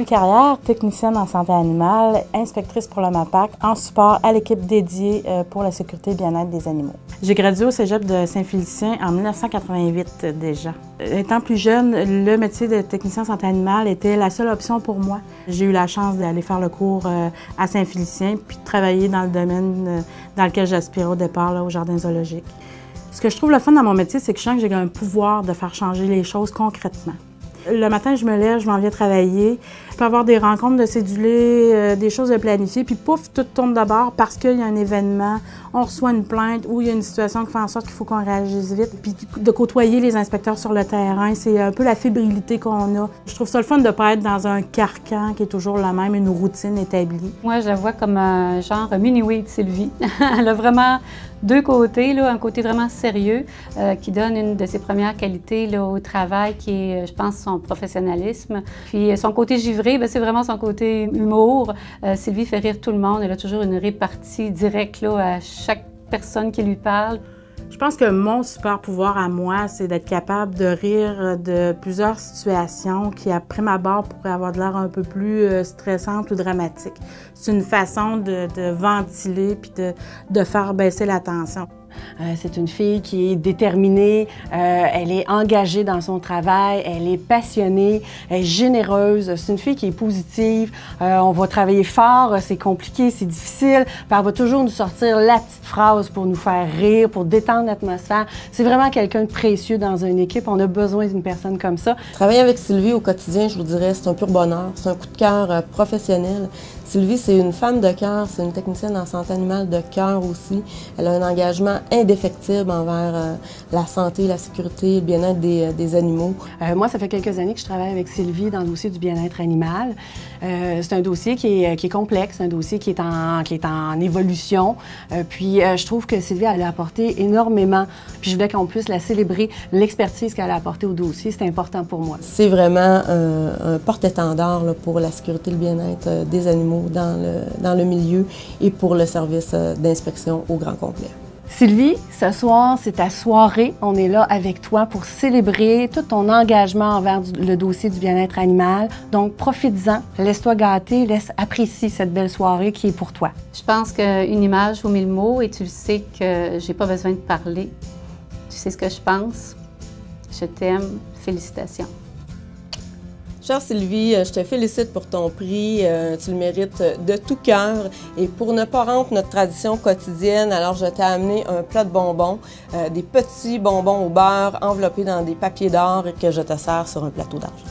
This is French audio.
Sylvie Carrière, technicienne en santé animale, inspectrice pour le MAPAC, en support à l'équipe dédiée pour la sécurité et bien-être des animaux. J'ai gradué au cégep de Saint-Félicien en 1988 déjà. Étant plus jeune, le métier de technicien en santé animale était la seule option pour moi. J'ai eu la chance d'aller faire le cours à Saint-Félicien puis de travailler dans le domaine dans lequel j'aspirais au départ, là, au jardin zoologique. Ce que je trouve le fun dans mon métier, c'est que je sens que j'ai un pouvoir de faire changer les choses concrètement. Le matin, je me lève, je m'en viens travailler. Je peux avoir des rencontres de cédulés, des choses de planifier, puis pouf, tout tourne de bord parce qu'il y a un événement, on reçoit une plainte ou il y a une situation qui fait en sorte qu'il faut qu'on réagisse vite. Puis de côtoyer les inspecteurs sur le terrain, c'est un peu la fébrilité qu'on a. Je trouve ça le fun de ne pas être dans un carcan qui est toujours le même, une routine établie. Moi, je la vois comme un genre mini-Wade Sylvie. Elle a vraiment deux côtés, là, un côté vraiment sérieux qui donne une de ses premières qualités là, au travail qui est, je pense, son professionnalisme. Puis son côté givré, c'est vraiment son côté humour. Sylvie fait rire tout le monde. Elle a toujours une répartie directe là, à chaque personne qui lui parle. Je pense que mon super pouvoir à moi, c'est d'être capable de rire de plusieurs situations qui, à prime abord, pourraient avoir de l'air un peu plus stressantes ou dramatiques. C'est une façon de ventiler puis de faire baisser la tension. C'est une fille qui est déterminée, elle est engagée dans son travail, elle est passionnée, elle est généreuse. C'est une fille qui est positive. On va travailler fort, c'est compliqué, c'est difficile, puis elle va toujours nous sortir la petite phrase pour nous faire rire, pour détendre l'atmosphère. C'est vraiment quelqu'un de précieux dans une équipe. On a besoin d'une personne comme ça. Travailler avec Sylvie au quotidien, je vous dirais, c'est un pur bonheur. C'est un coup de cœur professionnel. Sylvie, c'est une femme de cœur, c'est une technicienne en santé animale de cœur aussi. Elle a un engagement indéfectible envers la santé, la sécurité, le bien-être des animaux. Moi, ça fait quelques années que je travaille avec Sylvie dans le dossier du bien-être animal. C'est un dossier qui est complexe, un dossier qui est en évolution. Puis je trouve que Sylvie, elle a apporté énormément. Puis je voulais qu'on puisse la célébrer, l'expertise qu'elle a apportée au dossier. C'est important pour moi. C'est vraiment un porte-étendard pour la sécurité et le bien-être des animaux dans le milieu et pour le service d'inspection au grand complet. Sylvie, ce soir, c'est ta soirée. On est là avec toi pour célébrer tout ton engagement envers le dossier du bien-être animal. Donc, profites-en, laisse-toi gâter, apprécie cette belle soirée qui est pour toi. Je pense qu'une image vaut 1000 mots et tu le sais que j'ai pas besoin de parler. Tu sais ce que je pense. Je t'aime. Félicitations. Chère Sylvie, je te félicite pour ton prix, tu le mérites de tout cœur. Et pour ne pas rompre notre tradition quotidienne, alors je t'ai amené un plat de bonbons, des petits bonbons au beurre enveloppés dans des papiers d'or que je te sers sur un plateau d'argent.